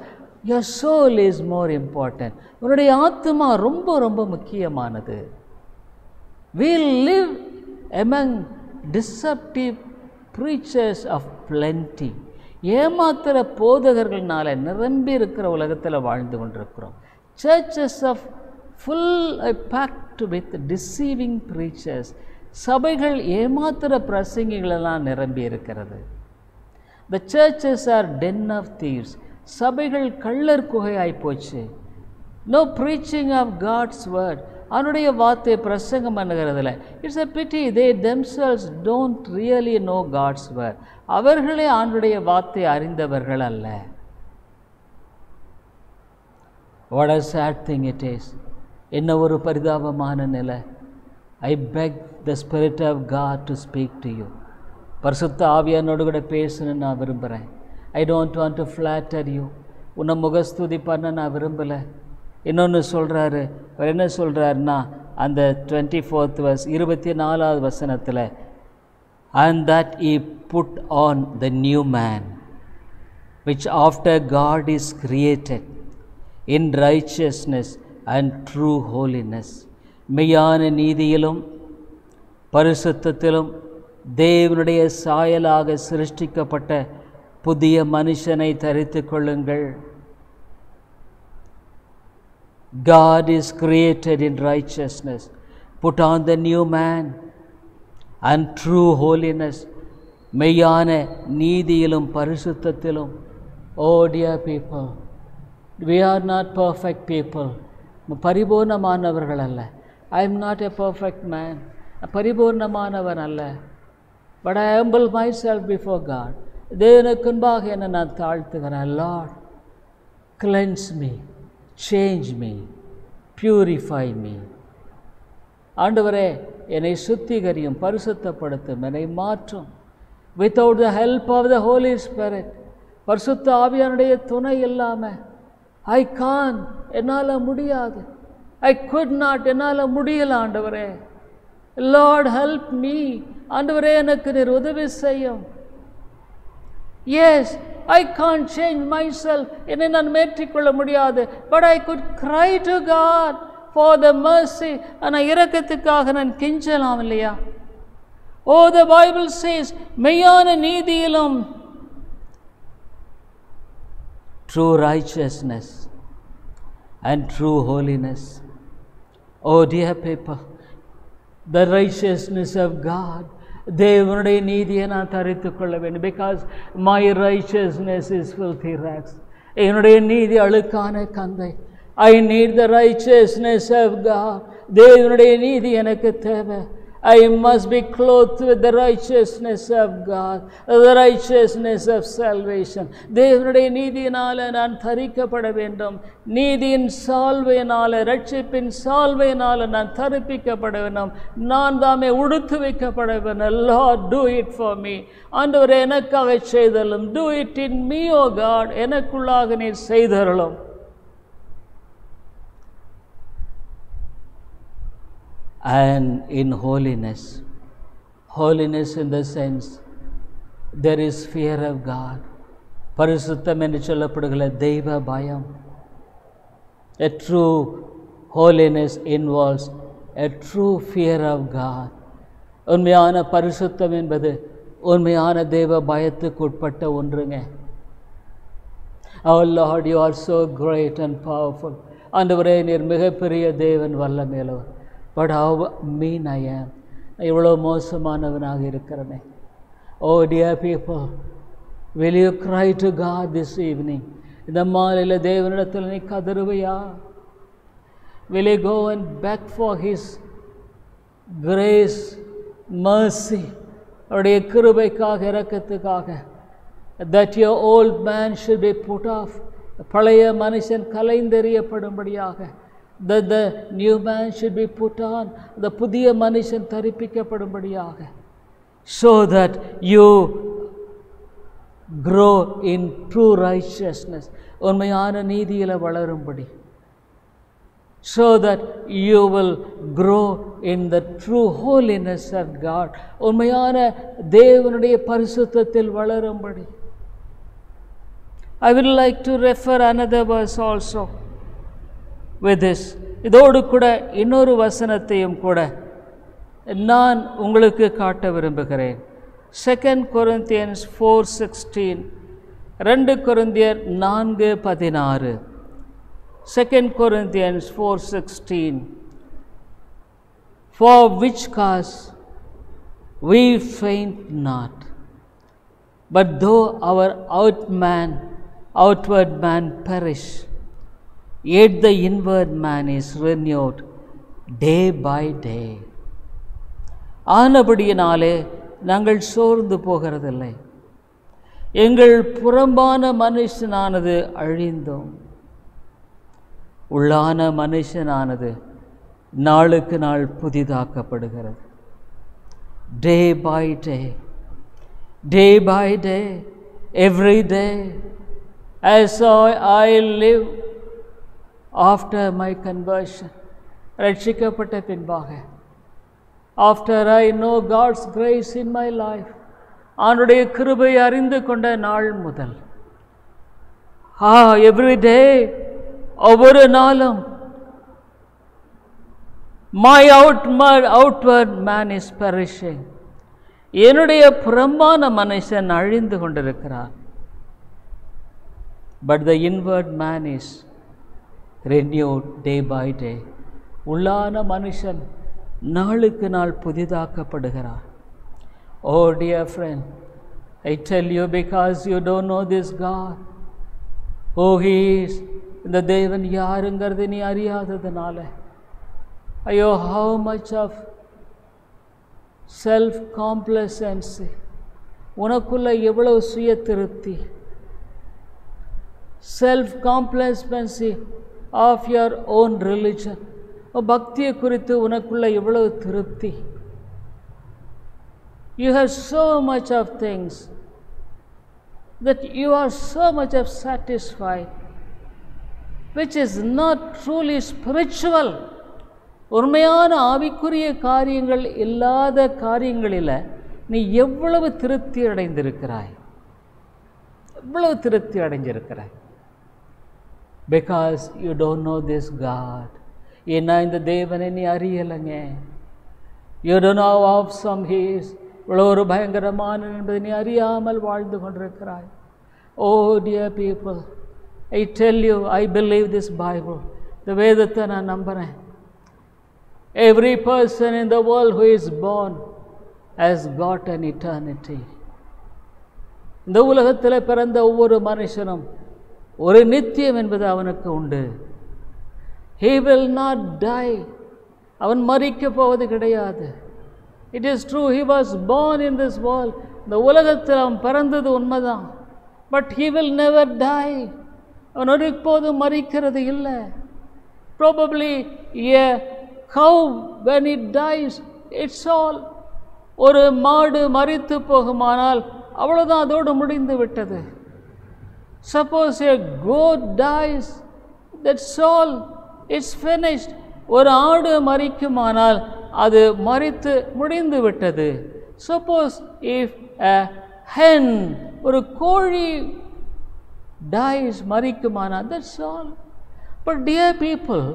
your soul is more important. உன்னுடைய ஆத்மா ரொம்ப ரொம்ப முக்கியமானது. We live among deceptive preachers of plenty. ஏமாத்திர போதகர்கள்னால நிரம்பி இருக்கிற உலகத்தில் வாழ்ந்து கொண்டிருக்கிறோம். Churches of full packed with deceiving preachers. சபைகள் ஏமாத்திர பிரசங்கிகளெல்லாம் நிரம்பி இருக்கிறது. The churches are den of thieves. சபைகள் கள்ளர் குகையாய் போச்சு. No preaching of God's word. அவனுடைய வார்த்தையை பிரசங்கம் பண்ணுகிறதில்ல. It's a pity they themselves don't really know God's word. அவர்களே ஆண்டுடைய வார்த்தை அறிந்தவர்கள் அல்ல. What a sad thing it is. என்ன ஒரு பரிதாபமான நிலை. I beg the Spirit of God to speak to you. பரிசுத்த ஆவியானோடு கூட பேசணும்னு நான் விரும்புகிறேன். I don't want to flatter you. உன்னை முகஸ்துதி பண்ண நான் விரும்பலை. இன்னொன்று சொல்கிறாரு. அவர் என்ன சொல்கிறாருன்னா, அந்த 24th verse 24வது வசனத்தில், and that he put on the new man, which after God is created in righteousness and true holiness. மெய்யான நீதியிலும் பரிசுத்தத்திலும் தேவனுடைய சாயலாக சிருஷ்டிக்கப்பட்ட புதிய மனுஷனை தரித்து கொள்ளுங்கள். God is created in righteousness. Put on the new man and true holiness. மெய்யான நீதியிலும் பரிசுத்தத்திலும். Oh dear people, we are not perfect people. பரிபூர்ணமானவர்கள் அல்ல. I am not a perfect man. பரிபூர்ணமானவன் அல்ல. But I humble myself before God. தேவனுக்கு முன்பாக என்னை நான் தாழ்த்துகிறேன். Lord, cleanse me, change me, purify me. ஆண்டவரே, என்னை சுத்திகரியும், பரிசுத்தப்படுத்தும், என்னை மாற்றும். Without the help of the Holy Spirit, பரிசுத்த ஆவியானுடைய துணை இல்லாமல் I can't, என்னால் முடியாது. I could not, என்னால் முடியல ஆண்டவரே. Lord, help me. ஆண்டவரே, எனக்கு நீர் உதவி செய்யும். Yes, I can't change myself. என்னை நான் மேற்றிக்கொள்ள முடியாது. But I could cry to God for the mercy. ஆனால் இரக்கத்துக்காக நான் கெஞ்சலாம் இல்லையா? Oh, the Bible says, மெய்யான நீதியிலும் true righteousness and true holiness. Oh dear people, the righteousness of God, தேவனுடைய நீதியை நான் தரித்து கொள்ள வேண்டும். Because my righteousness is filthy rags. என்னுடைய நீதி அழுக்கான கந்தை. I need the righteousness of God. தேவனுடைய நீதி எனக்கு தேவை. I must be clothed with the righteousness of God, the righteousness of salvation. தேவனுடைய நீதியினால நான் தரிக்கப்பட வேண்டும். நீதியின் சால்வையினால, ரட்சிப்பின் சால்வையினால நான் தரிப்பிக்கப்பட வேண்டும். நான் தாமே உடுத்து வைக்கப்பட வேண்டும். Lord, do it for me. ஆண்டவரே, எனக்காக செய்தருளும். Do it in me, O God. எனக்குள்ளாக நீர் செய்தருளும். And in holiness, holiness in the sense there is fear of God. பரிசுத்தம் என்று சொல்லப்படுகிற தெய்வ பயம். A true holiness involves a true fear of God. உண்மையான பரிசுத்தம் என்பது உண்மையான தெய்வ பயத்துக்கு உட்பட்ட ஒன்றுங்க. Oh Lord, you are so great and powerful. ஆண்டவரே, நீர் மிகப்பெரிய தேவன், வல்லமையுள்ளவர். But how mean I am. எவ்வளோ மோசமானவனாக இருக்கிறனே. Oh dear people, will you cry to God this evening? இந்த மாலையில் தேவனிடத்தில் நீ கதறுவையா? Will you go and beg for His grace, mercy, அவருடைய கிருபைக்காக, இரக்கத்துக்காக, that your old man should be put off, பழைய மனுஷன் கலைந்தெறியப்படும்படியாக, that the new man should be put on, the புதிய மனுஷன் தரிப்பிக்கப்படும்படியாக, so that you grow in true righteousness, உண்மையான நீதியில வளரும்படி, so that you will grow in the true holiness of God, உண்மையான தேவனுடைய பரிசுத்தத்தில் வளரும்படி. I would like to refer another verse also with this. இதோடு கூட இன்னொரு வசனத்தையும் கூட நான் உங்களுக்கு காட்ட விரும்புகிறேன். 2 Corinthians 4:16, 2 கொரிந்தியர் 4:16. 2 Corinthians 4:16, for which cause we faint not, but though our outward man perish, yet the inward man is renewed day by day. ஆனபடியினாலே நாங்கள் சோர்ந்து போகிறதில்லை. எங்கள் புறம்பான மனுஷனானது அழிந்தோம், உள்ளான மனுஷனானது நாளுக்கு நாள் புதிதாக்கப்படுகிறது. Day by day, day by day, every day, as I live after my conversion, ரட்சிக்கப்பட்ட பின்பாக, after I know God's grace in my life, அவருடைய கிருபை அறிந்து கொண்ட நாள் முதல், every day, ஒவ்வொரு நாளும், my outward man is perishing, என்னுடைய புறம்பான மனுஷன் அழிந்து கொண்டிருக்கிறார், but the inward man is renewed day by day, உள்ளான மனுஷன் நாளுக்கு நாள் புதிதாக்கப்படுகிறார். Oh dear friend, I tell you, because you don't know this God, who He is, இந்த தேவன் யாருங்கிறது நீ அறியாததுனால, ஐயோ, how much of self complacency, உனக்குள்ள எவ்வளவு சுய திருப்தி, self complacency of your own religion, பக்தியை குறித்து உனக்குள்ள எவ்வளவு திருப்தி. You have so much of things that you are so much of satisfied, which is not truly spiritual. உண்மையான ஆவிக்குரிய காரியங்கள் இல்லாத காரியங்களில் நீ எவ்வளவு திருப்தி அடைந்திருக்கிறாய், எவ்வளவு திருப்தி அடைஞ்சிருக்கிறாய். Because you don't know this God. ஏன்னா இந்த தேவனை நீ அறியலைங்க. You don't know how awesome He is. இவ்வளோ ஒரு பயங்கரமான என்பதை நீ அறியாமல் வாழ்ந்து கொண்டிருக்கிறாய். Oh dear people, I tell you, I believe this Bible. இந்த வேதத்தை நான் நம்புகிறேன். Every person in the world who is born has got an eternity. இந்த உலகத்தில் பிறந்த ஒவ்வொரு மனுஷனும் ஒரு நித்தியம் என்பது அவனுக்கு உண்டு. He will not die. அவன் மரிக்க போவது கிடையாது. It is true, he was born in this world. இந்த உலகத்தில் அவன் பிறந்தது உண்மைதான். But he will never die. அவன் ஒருபோதும் மரிக்கிறது இல்லை. Probably a cow, when it dies, it's all. ஒரு மாடு மரித்து போகுமானால் அவ்வளோதான், அதோடு முடிந்து விட்டது. Suppose a goat dies, that's all, it's finished. ஒரு ஆடு மரிக்குமானால் அது மரித்து முடிந்து விட்டது. Suppose if a hen, ஒரு கோழி dies, மரிக்குமானால், that's all. But dear people,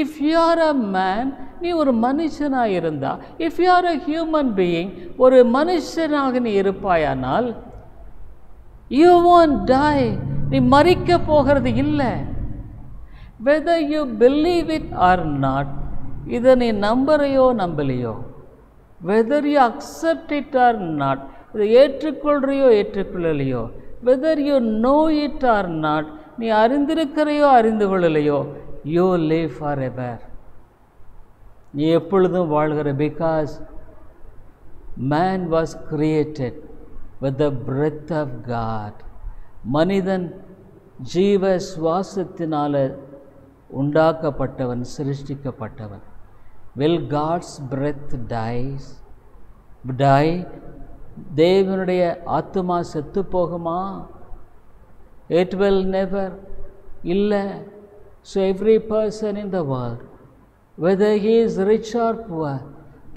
if you are a man, நீ ஒரு மனுஷனாக இருந்தா, if you are a human being, ஒரு மனுஷனாக நீ இருப்பாயானால், you won't die. நீ மரிக்க போகிறது இல்லை. Whether you believe it or not, இதை நீ நம்புறையோ நம்பலையோ, whether you accept it or not, இதை ஏற்றுக்கொள்றியோ ஏற்றுக்கொள்ளலையோ, whether you know it or not, நீ அறிந்திருக்கிறையோ அறிந்து கொள்ளலையோ, you live forever. நீ எப்பொழுதும் வாழ்கிற. because man was created with the breath of God. மனிதன் ஜீவ சுவாசத்தினால உண்டாக்கப்பட்டவன், சிருஷ்டிக்கப்பட்டவன். will God's breath die? தேவனுடைய ஆத்துமா செத்து போகுமா? it will never. இல்லை. so every person in the world, whether he is rich or poor,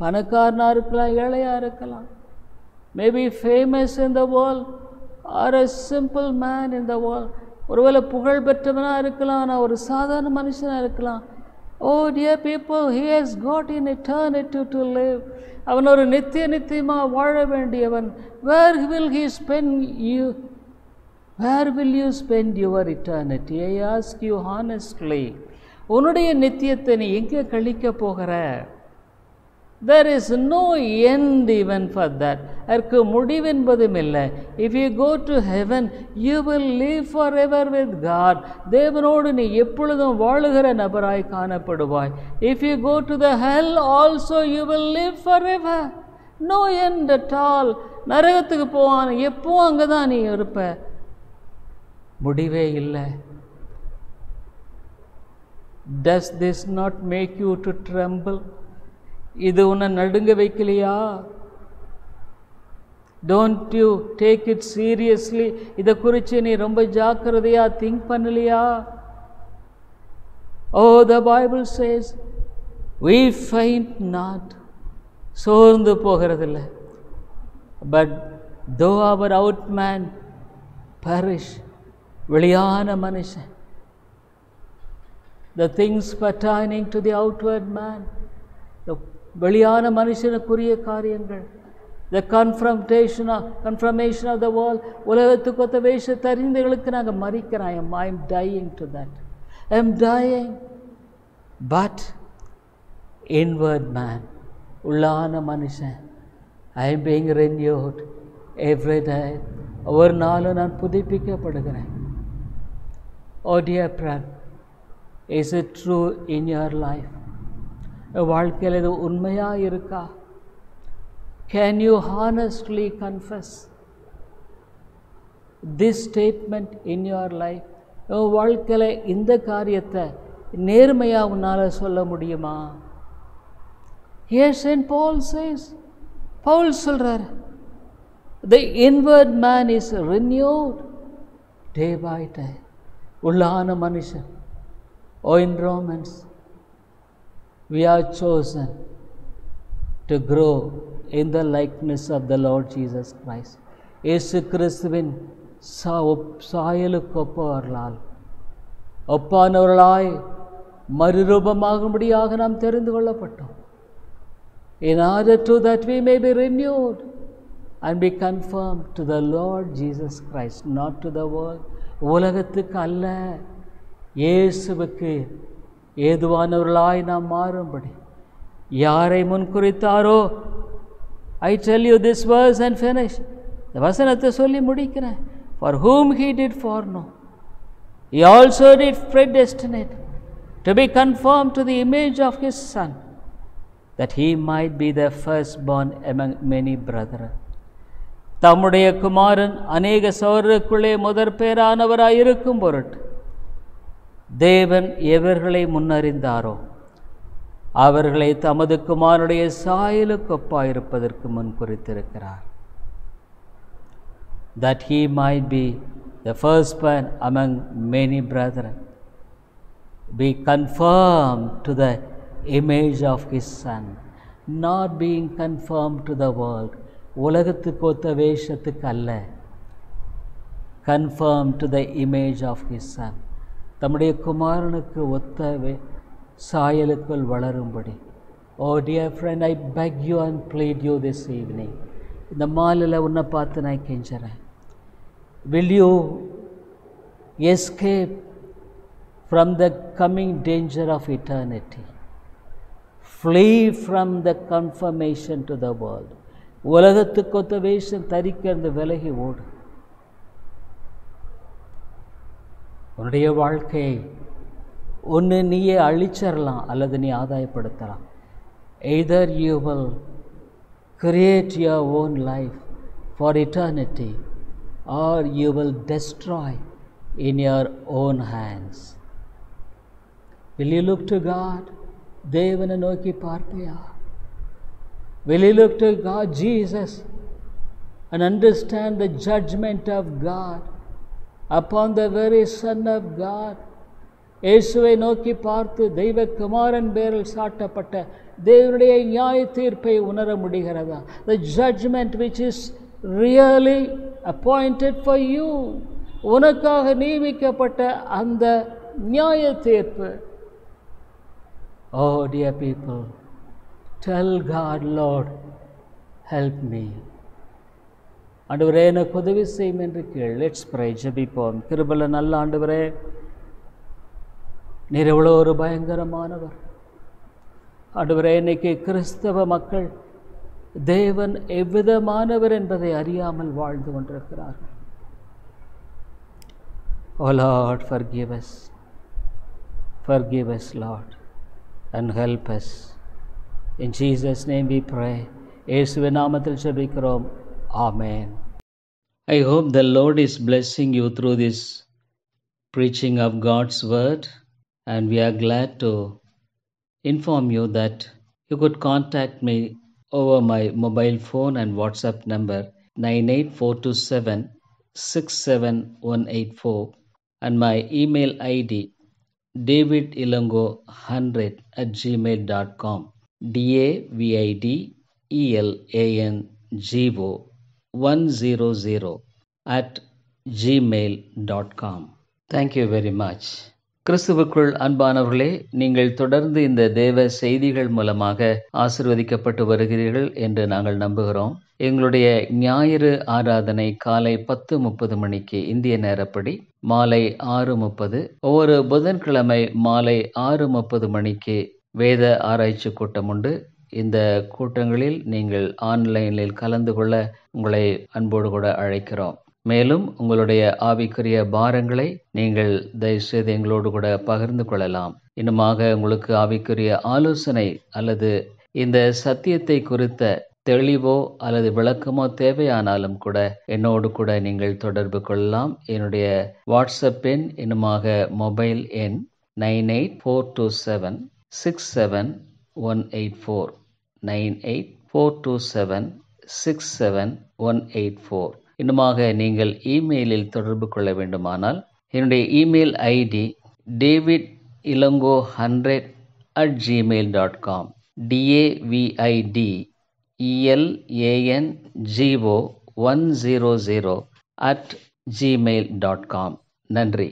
பணக்காரனாக இருக்கலாம், ஏழையாக இருக்கலாம், maybe famous in the world or a simple man in the world, ஒருவேளை புகழ் பெற்றவனாக இருக்கலாம், ஆனால் ஒரு சாதாரண மனுஷனாக இருக்கலாம். oh dear people, he has got in eternity to live. அவன் ஒரு நித்தியமாக வாழ வேண்டியவன். where will you spend your eternity? I ask you honestly, உன்னுடைய நித்தியத்தை நீ எங்கே கழிக்க போகிற? there is no end even for that. அதற்கு முடிவென்பதும் இல்லை. if you go to heaven, you will live forever with God. தேவனோடு நீ எப்பொழுதும் வாழுகிற நபராய் காணப்படுவாய். if you go to the hell also, you will live forever. no end at all. நரகத்துக்கு போவான், எப்பவும் அங்கே தான் நீ இருப்ப, முடிவே இல்லை. does this not make you to tremble? இது உன்னை நடுங்க வைக்கலையா? don't you take it seriously? இதை குறித்து நீ ரொம்ப ஜாக்கிரதையா திங்க் பண்ணலையா? oh, the Bible says we faint not. சோர்ந்து போகிறதில்லை. but though our out man perish, வெளியான மனுஷன், the things pertaining to the outward man, வெளியான மனுஷனுக்குரிய காரியங்கள், the confirmation of the world, உலகத்துக்கு ஒத்த வேஷத்தை அறிந்தவர்களுக்கு நாங்கள் மறிக்கிறோம். I am dying to that. I am dying. but inward man, உள்ளான மனுஷன், I am being renewed every day. ஒவ்வொரு நாளும் நான் புதுப்பிக்கப்படுகிறேன். oh dear friend, is it true in your life? வாழ்க்கையில் இது உண்மையாக இருக்கா? can you honestly confess this statement in your life? வாழ்க்கையில் இந்த காரியத்தை நேர்மையாக உன்னால் சொல்ல முடியுமா? yes, and Paul says, Pavul சொல்கிறார், the inward man is renewed day by day. உள்ளான மனுஷன். oh, in Romans, we are chosen to grow in the likeness of the Lord Jesus Christ. இயேசு கிறிஸ்துவின் சாயலுக்கு ஒப்பானவர்களாய் மறுரூபமாகும்படியாக நாம் தெரிந்து கொள்ளப்பட்டோம். in order to that we may be renewed and be conformed to the Lord Jesus Christ, not to the world. உலகத்துக்கு அல்ல, இயேசுவுக்கு ஏதுவானவர்களாய் நாம் மாறும்படி. யாரை முன்குறித்தாரோ, I tell you this verse and finish. இந்த வசனத்தை சொல்லி முடிக்கிறேன். for whom he did foreknow, he also did predestinate to be conformed to the image of his Son, that he might be the firstborn among many brethren. தம்முடைய குமாரன் அநேக சகோதரருக்குள்ளே முதற் பேரானவராய் இருக்கும் பொருட்டு தேவன் எவர்களை முன்னறிந்தாரோ அவர்களை தமது குமாரனுடைய சாயலுக்கு ஒப்பாயிருப்பதற்கு முன் குறித்திருக்கிறார். that he might be the firstborn among many brethren, be conformed to the image of his Son, not being conformed to the world. உலகத்துக்கு ஒத்த வேஷத்துக்கு அல்ல, conformed to the image of his Son, தம்முடைய குமாரனுக்கு ஒத்த சாயலுக்குள் வளரும்படி. oh dear friend, I beg you and plead you this evening, இந்த மாலையில் உன்னை பார்த்து நான் கெஞ்சுறேன். will you escape from the coming danger of eternity? Flee from the conformation to the world. உலகத்துக்கு ஒத்த வேஷம் தரிக்கிறது விலகி ஓடு. உன்னுடைய வாழ்க்கையை ஒன்று நீயே அழிச்சிடலாம் அல்லது நீ ஆதாயப்படுத்தலாம். Either you will create your own life for eternity or you will destroy in your own hands. Will you look to God? தேவனை நோக்கி பார்ப்பையா? Will you look to God, Jesus, and understand the judgment of God upon the very Son of God? இயேசுவை நோக்கி பார்த்து தெய்வ குமாரன் பேரில் சாட்டப்பட்ட தேவனுடைய நியாய தீர்ப்பை உணர முடிகிறதா? The judgment which is really appointed for you. உனக்காக நியமிக்கப்பட்ட அந்த நியாய தீர்ப்பு. Oh dear people, tell God, Lord, help me. ஆண்டவரே எனக்கு உதவி செய்யும் என்று கேள். Let's pray. ஜெபிப்போம். கிருபையுள்ள நல்ல ஆண்டவரே, நீர் எவ்வளோ ஒரு பயங்கரமானவர். ஆண்டவரே, இன்னைக்கு கிறிஸ்தவ மக்கள் தேவன் எவ்விதமானவர் என்பதை அறியாமல் வாழ்ந்து கொண்டிருக்கிறார்கள். Oh Lord, forgive us. Forgive us, Lord, and help us. In Jesus' name we pray. இயேசுவின் நாமத்தில் ஜெபிக்கிறோம். Amen. I hope the Lord is blessing you through this preaching of God's word, and we are glad to inform you that you could contact me over my mobile phone and WhatsApp number 98427-67184 and my email ID davidelango100@gmail.com. davidelango100@gmail.com. Thank you very much. கிறிஸ்துவுக்குள் அன்பானவர்களே, நீங்கள் தொடர்ந்து இந்த தேவ செய்திகள் மூலமாக ஆசீர்வதிக்கப்பட்டு வருகிறீர்கள் என்று நாங்கள் நம்புகிறோம். எங்களுடைய ஞாயிறு ஆராதனை காலை 10:30 மணிக்கு இந்திய நேரப்படி, மாலை 6:30, ஒவ்வொரு புதன்கிழமை மாலை 6:30 மணிக்கு வேத ஆராய்ச்சி கூட்டம் உண்டு. இந்த கூட்டங்களில் நீங்கள் ஆன்லைனில் கலந்து கொள்ள உங்களை அன்போடு கூட அழைக்கிறோம். மேலும் உங்களுடைய ஆவிக்குரிய பாரங்களை நீங்கள் தயவுசெய்து எங்களோடு கூட பகிர்ந்து கொள்ளலாம். இன்னுமாக உங்களுக்கு ஆவிக்குரிய ஆலோசனை அல்லது இந்த சத்தியத்தை குறித்த தெளிவோ அல்லது விளக்கமோ தேவையானாலும் கூட என்னோடு கூட நீங்கள் தொடர்பு கொள்ளலாம். என்னுடைய வாட்ஸ்அப் எண், இன்னுமாக மொபைல் எண் 9842767184 9842767184. இன்னுமாக நீங்கள் இமெயிலில் தொடர்பு கொள்ள வேண்டுமானால் என்னுடைய இமெயில் ஐடி davidelango100@gmail.com. davidelango100@gmail.com. நன்றி.